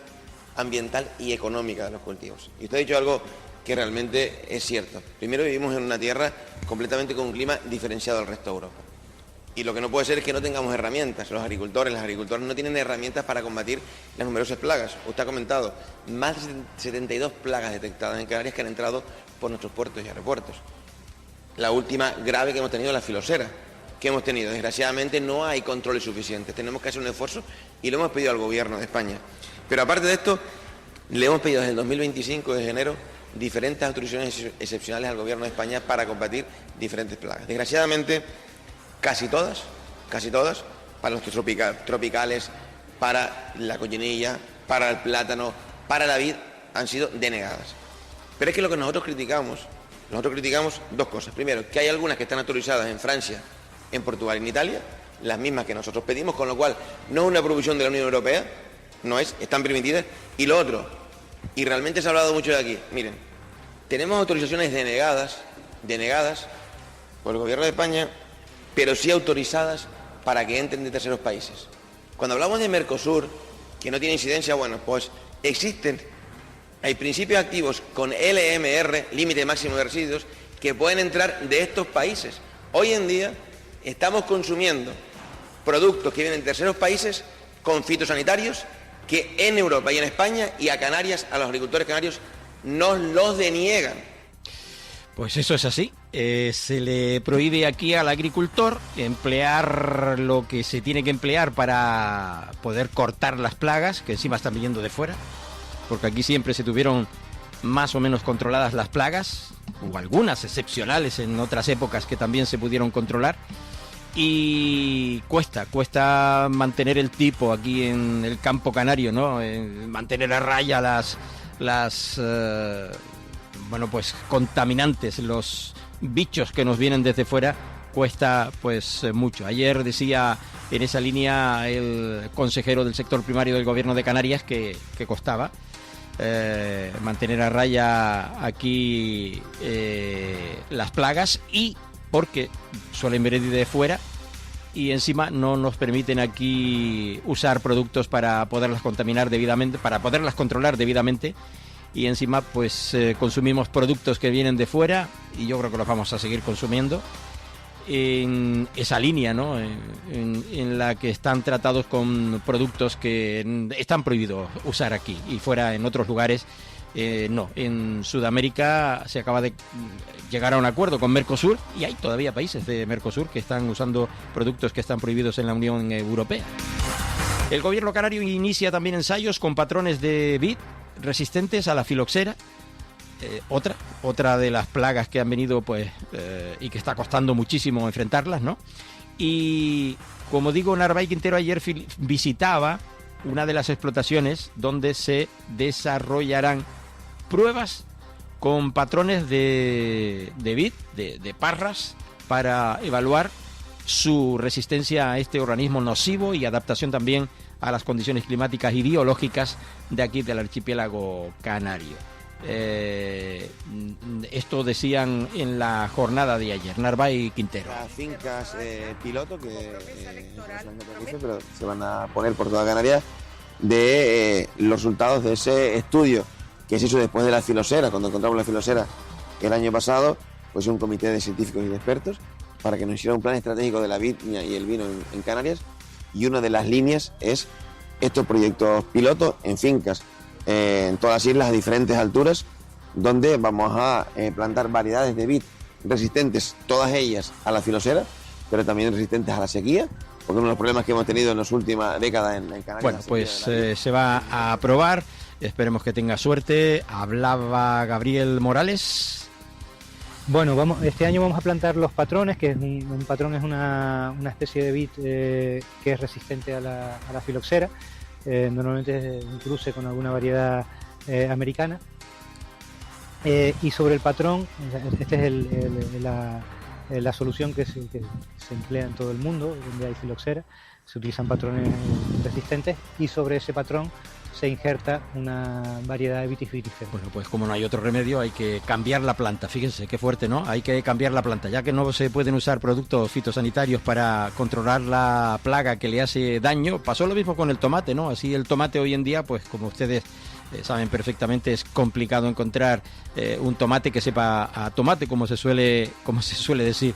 ambiental y económica de los cultivos. Y usted ha dicho algo que realmente es cierto. Primero, vivimos en una tierra completamente con un clima diferenciado al resto de Europa. Y lo que no puede ser es que no tengamos herramientas. Los agricultores, las agricultoras no tienen herramientas para combatir las numerosas plagas. Usted ha comentado, más de 72 plagas detectadas en Canarias que han entrado por nuestros puertos y aeropuertos. La última grave que hemos tenido es la filosera, que hemos tenido. Desgraciadamente no hay controles suficientes. Tenemos que hacer un esfuerzo y lo hemos pedido al Gobierno de España. Pero aparte de esto, le hemos pedido desde el 2025, desde enero, diferentes autorizaciones excepcionales al Gobierno de España para combatir diferentes plagas. Desgraciadamente, casi todas, para los tropicales, para la cochinilla, para el plátano, para la vid, han sido denegadas. Pero es que lo que nosotros criticamos dos cosas. Primero, que hay algunas que están autorizadas en Francia, en Portugal y en Italia, las mismas que nosotros pedimos, con lo cual no es una prohibición de la Unión Europea, están permitidas. Y lo otro, y realmente se ha hablado mucho de aquí, miren, tenemos autorizaciones denegadas por el Gobierno de España, pero sí autorizadas para que entren de terceros países. Cuando hablamos de Mercosur, que no tiene incidencia, pues hay principios activos con LMR, límite máximo de residuos, que pueden entrar de estos países. Hoy en día estamos consumiendo productos que vienen de terceros países con fitosanitarios que en Europa y en España y a Canarias, a los agricultores canarios, nos los deniegan. Pues eso es así. Se le prohíbe aquí al agricultor emplear lo que se tiene que emplear para poder cortar las plagas, que encima están viniendo de fuera, porque aquí siempre se tuvieron más o menos controladas las plagas, o algunas excepcionales en otras épocas que también se pudieron controlar, y cuesta mantener el tipo aquí en el campo canario, ¿no? Mantener a raya las contaminantes, los bichos que nos vienen desde fuera, cuesta pues mucho. Ayer decía en esa línea el consejero del sector primario del Gobierno de Canarias que costaba mantener a raya aquí las plagas, y porque suelen venir de fuera y encima no nos permiten aquí usar productos para poderlas contaminar debidamente, para poderlas controlar debidamente, y encima pues consumimos productos que vienen de fuera, y yo creo que los vamos a seguir consumiendo en esa línea, ¿no? En la que están tratados con productos que están prohibidos usar aquí, y fuera en otros lugares no. En Sudamérica se acaba de llegar a un acuerdo con Mercosur, y hay todavía países de Mercosur que están usando productos que están prohibidos en la Unión Europea. El Gobierno canario inicia también ensayos con patrones de vid resistentes a la filoxera, otra de las plagas que han venido y que está costando muchísimo enfrentarlas, ¿no? Y como digo, Narváez Quintero ayer visitaba una de las explotaciones donde se desarrollarán pruebas con patrones de vid, de parras, para evaluar su resistencia a este organismo nocivo y adaptación también a las condiciones climáticas y biológicas de aquí del archipiélago canario. Esto decían en la jornada de ayer, Narváez Quintero. Las fincas piloto que pero se van a poner por toda Canarias de los resultados de ese estudio que se hizo después de la filosera, cuando encontramos la filosera el año pasado, pues un comité de científicos y de expertos para que nos hiciera un plan estratégico de la viña y el vino en Canarias, y una de las líneas es estos proyectos pilotos en fincas en todas las islas a diferentes alturas, donde vamos a plantar variedades de vid resistentes, todas ellas a la filosera, pero también resistentes a la sequía, porque uno de los problemas que hemos tenido en las últimas décadas en Canarias... Bueno, pues se va a aprobar, esperemos que tenga suerte. Hablaba Gabriel Morales Bueno, este año vamos a plantar los patrones, que es un patrón es una especie de vid que es resistente a la filoxera. Normalmente es un cruce con alguna variedad americana. Y sobre el patrón, esta es la solución que se emplea en todo el mundo, donde hay filoxera. Se utilizan patrones resistentes y sobre ese patrón se injerta una variedad de vitis vitífera. Bueno, pues como no hay otro remedio, hay que cambiar la planta. Fíjense qué fuerte, ¿no? Hay que cambiar la planta, ya que no se pueden usar productos fitosanitarios para controlar la plaga que le hace daño. Pasó lo mismo con el tomate, ¿no? Así el tomate hoy en día, pues como ustedes saben perfectamente, es complicado encontrar un tomate que sepa a tomate, como se suele decir.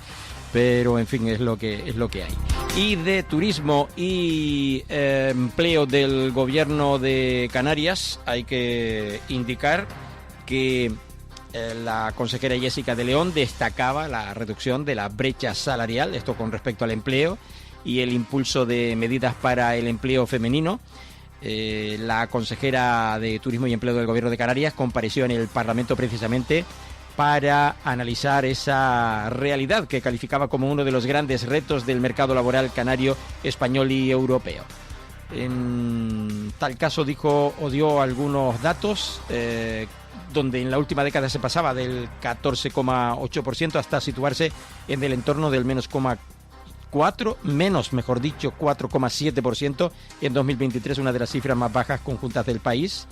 Pero en fin, es lo que hay. Y de turismo y empleo del gobierno de Canarias hay que indicar que la consejera Jessica de León destacaba la reducción de la brecha salarial, esto con respecto al empleo, y el impulso de medidas para el empleo femenino. La consejera de Turismo y Empleo del Gobierno de Canarias compareció en el Parlamento precisamente para analizar esa realidad que calificaba como uno de los grandes retos del mercado laboral canario, español y europeo. En tal caso dio algunos datos donde en la última década se pasaba del 14,8% hasta situarse en el entorno del menos 4,7% en 2023, una de las cifras más bajas conjuntas del país,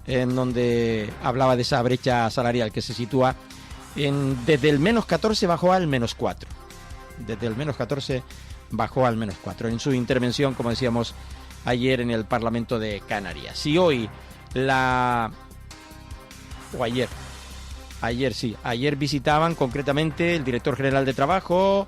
en donde hablaba de esa brecha salarial que se sitúa desde el menos 14 bajó al menos 4. Desde el menos 14 bajó al menos 4. En su intervención, como decíamos ayer en el Parlamento de Canarias. Y hoy ayer visitaban concretamente el director general de Trabajo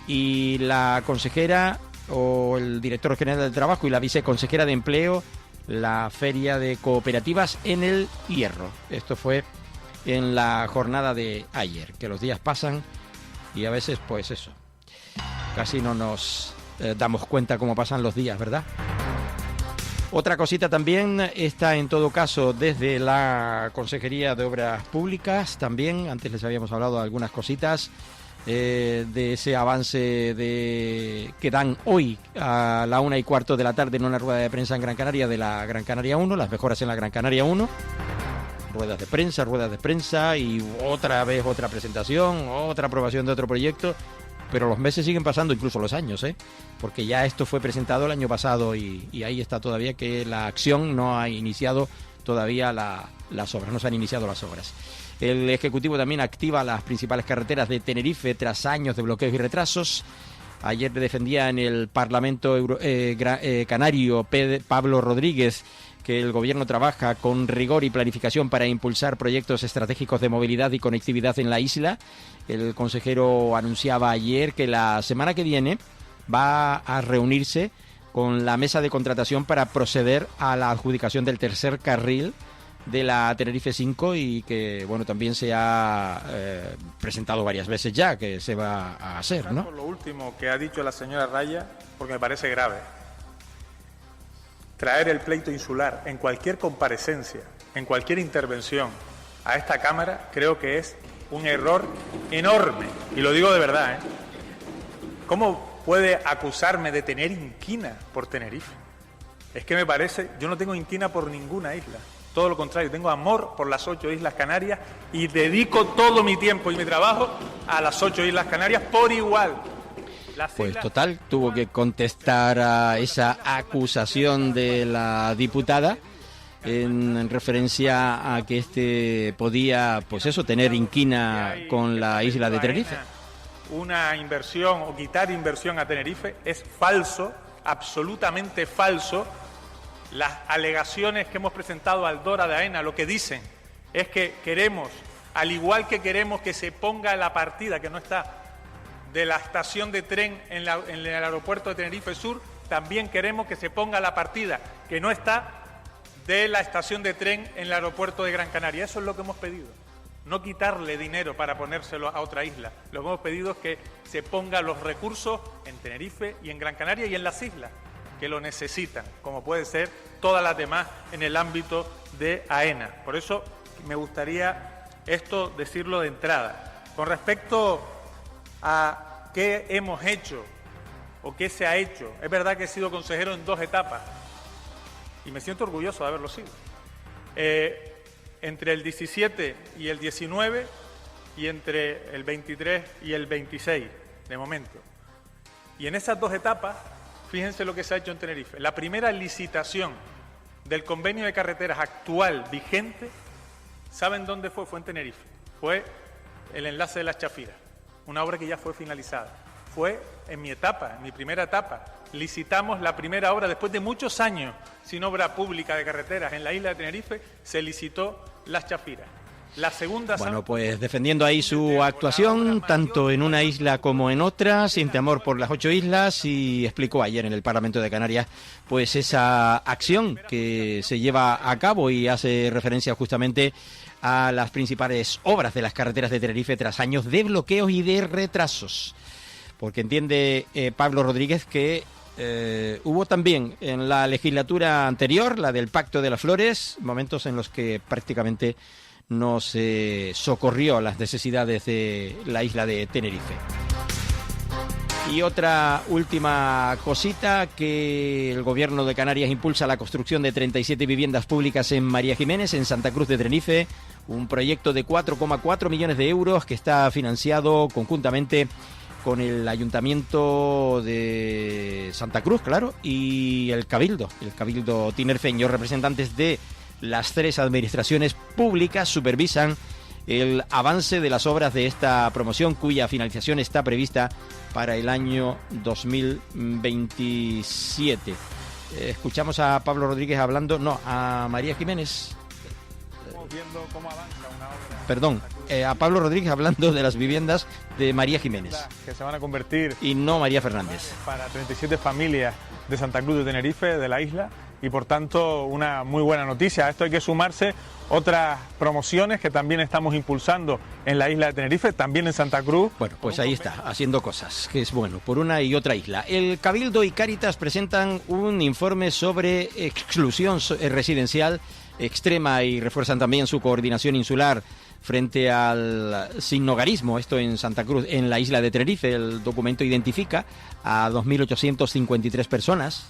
y la consejera o el director general de Trabajo y la viceconsejera de Empleo la feria de cooperativas en el Hierro. Esto fue en la jornada de ayer, que los días pasan y a veces pues eso, casi no nos damos cuenta cómo pasan los días, ¿verdad? Otra cosita también está en todo caso desde la Consejería de Obras Públicas, también antes les habíamos hablado de algunas cositas de ese avance que dan hoy a la 1:15 de la tarde en una rueda de prensa en Gran Canaria de la Gran Canaria 1, las mejoras en la Gran Canaria 1, ruedas de prensa y otra vez otra presentación, otra aprobación de otro proyecto, pero los meses siguen pasando, incluso los años, porque ya esto fue presentado el año pasado y ahí está todavía que la acción no ha iniciado todavía las obras, no se han iniciado las obras. El Ejecutivo también activa las principales carreteras de Tenerife tras años de bloqueos y retrasos. Ayer defendía en el Parlamento canario Pablo Rodríguez que el Gobierno trabaja con rigor y planificación para impulsar proyectos estratégicos de movilidad y conectividad en la isla. El consejero anunciaba ayer que la semana que viene va a reunirse con la mesa de contratación para proceder a la adjudicación del tercer carril de la Tenerife 5 y que bueno también se ha presentado varias veces ya que se va a hacer, ¿no? Por lo último que ha dicho la señora Raya, porque me parece grave. Traer el pleito insular en cualquier comparecencia, en cualquier intervención a esta Cámara, creo que es un error enorme, y lo digo de verdad, ¿Cómo puede acusarme de tener inquina por Tenerife? Es que me parece, yo no tengo inquina por ninguna isla. Todo lo contrario, tengo amor por las 8 Islas Canarias y dedico todo mi tiempo y mi trabajo a las 8 Islas Canarias por igual. Pues total, tuvo que contestar a esa acusación de la diputada en referencia a que podía, pues eso, tener inquina con la isla de Tenerife. Una inversión o quitar inversión a Tenerife es falso, absolutamente falso. Las alegaciones que hemos presentado al Dora de AENA lo que dicen es que queremos, al igual que queremos que se ponga la partida, que no está, de la estación de tren en el aeropuerto de Tenerife Sur, también queremos que se ponga la partida, que no está, de la estación de tren en el aeropuerto de Gran Canaria. Eso es lo que hemos pedido. No quitarle dinero para ponérselo a otra isla. Lo que hemos pedido es que se pongan los recursos en Tenerife y en Gran Canaria y en las islas que lo necesitan, como puede ser todas las demás en el ámbito de AENA. Por eso me gustaría esto decirlo de entrada. Con respecto a qué hemos hecho o qué se ha hecho, es verdad que he sido consejero en 2 etapas y me siento orgulloso de haberlo sido. Entre el 17 y el 19 y entre el 23 y el 26, de momento. Y en esas 2 etapas, fíjense lo que se ha hecho en Tenerife. La primera licitación del convenio de carreteras actual vigente, ¿saben dónde fue? Fue en Tenerife. Fue el enlace de las Chafiras, una obra que ya fue finalizada. Fue en mi etapa, en mi primera etapa. Licitamos la primera obra después de muchos años sin obra pública de carreteras en la isla de Tenerife, se licitó las Chafiras. La segunda... Bueno, pues defendiendo ahí su actuación, tanto en una isla como en otra, siente amor por las 8 islas y explicó ayer en el Parlamento de Canarias pues esa acción que se lleva a cabo y hace referencia justamente a las principales obras de las carreteras de Tenerife tras años de bloqueos y de retrasos. Porque entiende Pablo Rodríguez que hubo también en la legislatura anterior, la del Pacto de las Flores, momentos en los que prácticamente no se socorrió las necesidades de la isla de Tenerife. Y otra última cosita, que el Gobierno de Canarias impulsa la construcción de 37 viviendas públicas en María Jiménez, en Santa Cruz de Tenerife, un proyecto de 4,4 millones de euros que está financiado conjuntamente con el Ayuntamiento de Santa Cruz, claro, y el Cabildo tinerfeño. Representantes de las 3 administraciones públicas supervisan el avance de las obras de esta promoción, cuya finalización está prevista para el año 2027. Escuchamos a Pablo Rodríguez a María Jiménez. Estamos viendo cómo avanza una obra. Perdón, a Pablo Rodríguez hablando de las viviendas de María Jiménez. Que se van a convertir... Y no María Fernández. Para 37 familias de Santa Cruz de Tenerife, de la isla, y por tanto una muy buena noticia. A esto hay que sumarse otras promociones que también estamos impulsando en la isla de Tenerife, también en Santa Cruz. Bueno, pues ahí está, haciendo cosas, que es bueno, por una y otra isla. El Cabildo y Cáritas presentan un informe sobre exclusión residencial extrema y refuerzan también su coordinación insular frente al sinhogarismo, esto en Santa Cruz, en la isla de Tenerife. El documento identifica a 2.853 personas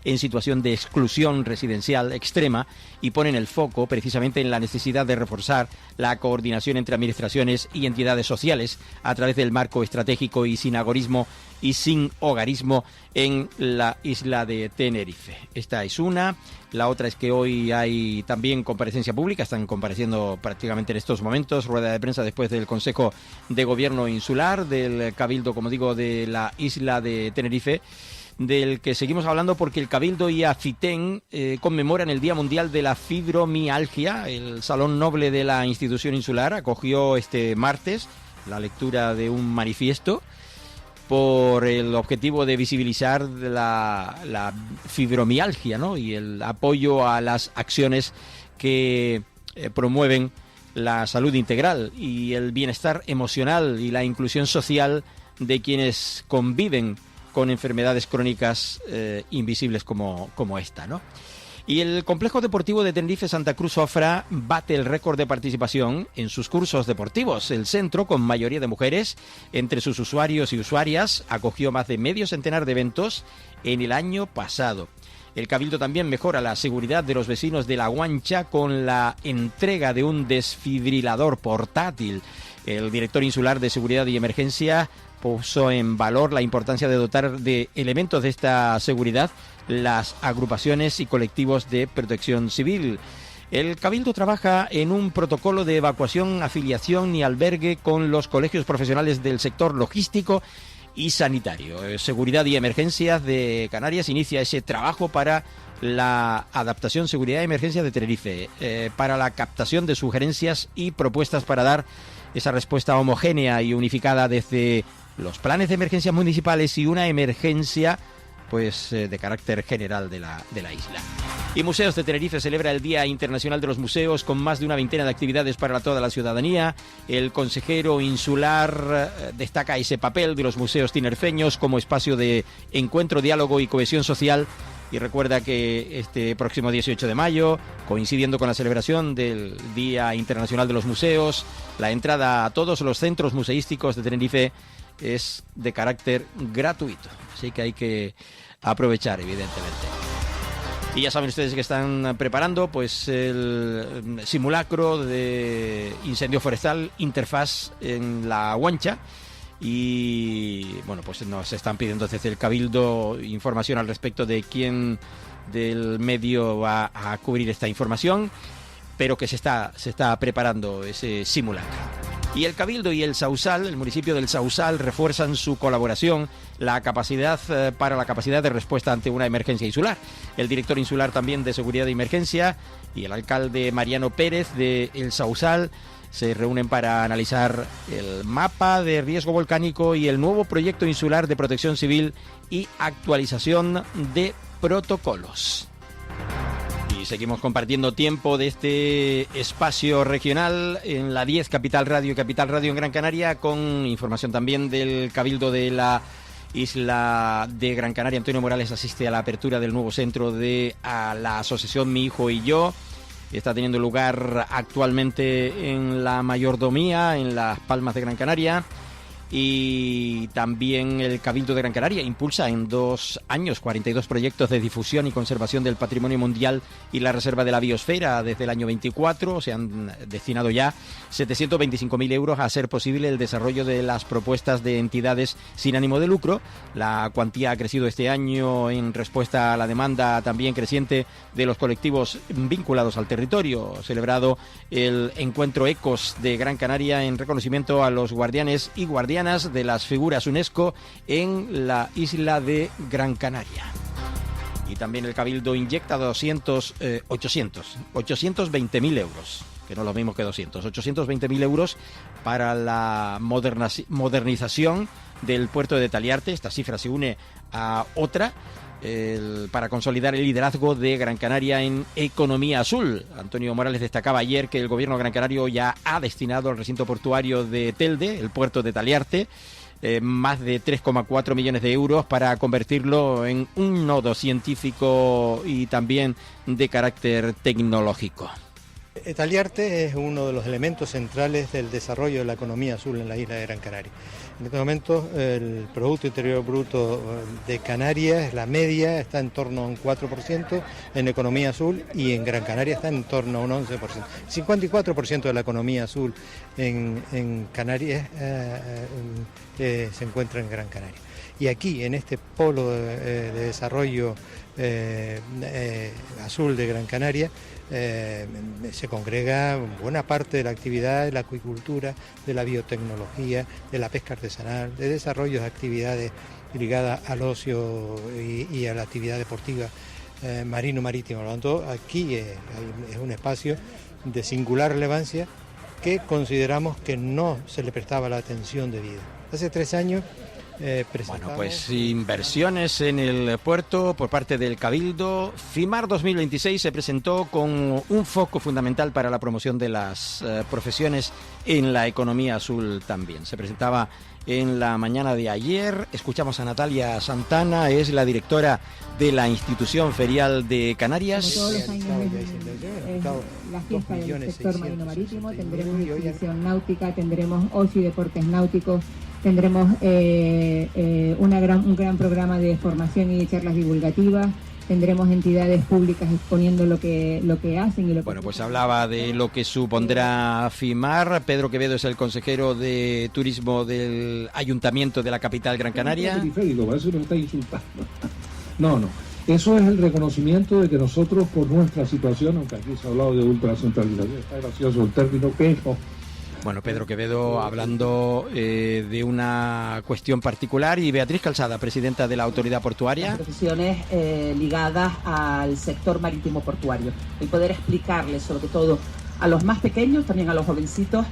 en situación de exclusión residencial extrema y ponen el foco precisamente en la necesidad de reforzar la coordinación entre administraciones y entidades sociales a través del marco estratégico y sin hogarismo en la isla de Tenerife. Esta es una. La otra es que hoy hay también comparecencia pública, están compareciendo prácticamente en estos momentos, rueda de prensa después del Consejo de Gobierno Insular, del Cabildo, como digo, de la isla de Tenerife, del que seguimos hablando porque el Cabildo y AFITEN conmemoran el Día Mundial de la Fibromialgia. El Salón Noble de la institución insular acogió este martes la lectura de un manifiesto por el objetivo de visibilizar la fibromialgia, ¿no? Y el apoyo a las acciones que promueven la salud integral y el bienestar emocional y la inclusión social de quienes conviven con enfermedades crónicas invisibles como esta, ¿no? Y el Complejo Deportivo de Tenerife Santa Cruz Sofra bate el récord de participación en sus cursos deportivos. El centro, con mayoría de mujeres entre sus usuarios y usuarias, acogió más de medio centenar de eventos en el año pasado. El Cabildo también mejora la seguridad de los vecinos de La Guancha con la entrega de un desfibrilador portátil. El director insular de Seguridad y Emergencia puso en valor la importancia de dotar de elementos de esta seguridad las agrupaciones y colectivos de protección civil. El Cabildo trabaja en un protocolo de evacuación, afiliación y albergue con los colegios profesionales del sector logístico y sanitario. Seguridad y Emergencias de Canarias inicia ese trabajo para la adaptación Seguridad y Emergencias de Tenerife, para la captación de sugerencias y propuestas para dar esa respuesta homogénea y unificada desde los planes de emergencias municipales y una emergencia de carácter general de la isla. Y Museos de Tenerife celebra el Día Internacional de los Museos con más de una veintena de actividades para toda la ciudadanía. El consejero insular destaca ese papel de los museos tinerfeños como espacio de encuentro, diálogo y cohesión social Y recuerda que este próximo 18 de mayo, coincidiendo con la celebración del Día Internacional de los Museos, la entrada a todos los centros museísticos de Tenerife es de carácter gratuito. Así que hay que aprovechar, evidentemente. Y ya saben ustedes que están preparando pues el simulacro de incendio forestal Interfaz en La Guancha. Y bueno, pues nos están pidiendo desde el Cabildo información al respecto de quién del medio va a cubrir esta información, pero que se está preparando ese simulacro. Y el Cabildo y el Sausal, el municipio del Sausal, refuerzan su colaboración, la capacidad de respuesta ante una emergencia insular. El director insular también de Seguridad de Emergencia y el alcalde Mariano Pérez de El Sausal se reúnen para analizar el mapa de riesgo volcánico y el nuevo proyecto insular de protección civil y actualización de protocolos. Y seguimos compartiendo tiempo de este espacio regional en la 10 Capital Radio y Capital Radio en Gran Canaria, con información también del Cabildo de la isla de Gran Canaria. Antonio Morales asiste a la apertura del nuevo centro de la asociación Mi Hijo y Yo. Está teniendo lugar actualmente en la mayordomía en Las Palmas de Gran Canaria. Y también el Cabildo de Gran Canaria impulsa en 2 años 42 proyectos de difusión y conservación del patrimonio mundial y la reserva de la biosfera. Desde el año 24 se han destinado ya 725.000 euros a hacer posible el desarrollo de las propuestas de entidades sin ánimo de lucro. La cuantía ha crecido este año en respuesta a la demanda también creciente de los colectivos vinculados al territorio. Celebrado el encuentro Ecos de Gran Canaria en reconocimiento a los guardianes y guardianas de las figuras UNESCO en la isla de Gran Canaria. Y también el Cabildo inyecta 820.000 euros, que no es lo mismo que 820.000 euros para la modernización del puerto de Taliarte. Esta cifra se une a otra para consolidar el liderazgo de Gran Canaria en economía azul. Antonio Morales destacaba ayer que el gobierno gran canario ya ha destinado al recinto portuario de Telde, el puerto de Taliarte, más de 3,4 millones de euros para convertirlo en un nodo científico y también de carácter tecnológico. Taliarte es uno de los elementos centrales del desarrollo de la economía azul en la isla de Gran Canaria. En este momento el Producto Interior Bruto de Canarias, la media, está en torno a un 4% en economía azul y en Gran Canaria está en torno a un 11%. 54% de la economía azul en Canarias se encuentra en Gran Canaria. Y aquí, en este polo de desarrollo azul de Gran Canaria, se congrega buena parte de la actividad de la acuicultura, de la biotecnología, de la pesca artesanal, de desarrollo de actividades ligadas al ocio y a la actividad deportiva marino-marítima. Por lo tanto, aquí es un espacio de singular relevancia que consideramos que no se le prestaba la atención debida. Hace 3 años bueno, pues inversiones en el puerto por parte del Cabildo. FIMAR 2026 se presentó con un foco fundamental para la promoción de las profesiones en la economía azul también. Se presentaba en la mañana de ayer. Escuchamos a Natalia Santana, es la directora de la institución ferial de Canarias. Como todos los años es la fiesta del sector marino-marítimo, tendremos exhibición náutica, tendremos ocio y deportes náuticos, tendremos un gran programa de formación y de charlas divulgativas, tendremos entidades públicas exponiendo lo que hacen. Bueno, pues hablaba de lo que supondrá FIMAR. Pedro Quevedo es el consejero de turismo del Ayuntamiento de la capital Gran Canaria. Eso nos está insultando. No. Eso es el reconocimiento de que nosotros, por nuestra situación, aunque aquí se ha hablado de ultracentralización, está gracioso el término, que no. Bueno, Pedro Quevedo hablando de una cuestión particular, y Beatriz Calzada, presidenta de la Autoridad Portuaria. Las profesiones ligadas al sector marítimo portuario. El poder explicarles, sobre todo a los más pequeños, también a los jovencitos.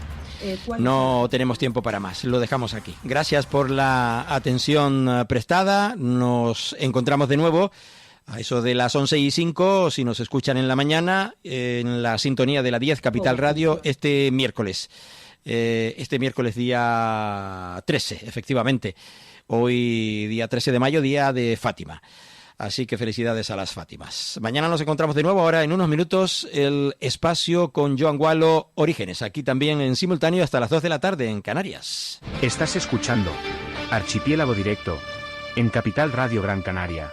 No tenemos tiempo para más, lo dejamos aquí. Gracias por la atención prestada. Nos encontramos de nuevo a eso de las 11:05, si nos escuchan en la mañana, en la sintonía de la 10 Capital Radio, este miércoles día 13, efectivamente. Hoy, día 13 de mayo, día de Fátima. Así que felicidades a las Fátimas. Mañana nos encontramos de nuevo, ahora en unos minutos, el espacio con Joan Gualo, Orígenes, aquí también en simultáneo hasta las 2 de la tarde en Canarias. Estás escuchando Archipiélago Directo en Capital Radio Gran Canaria.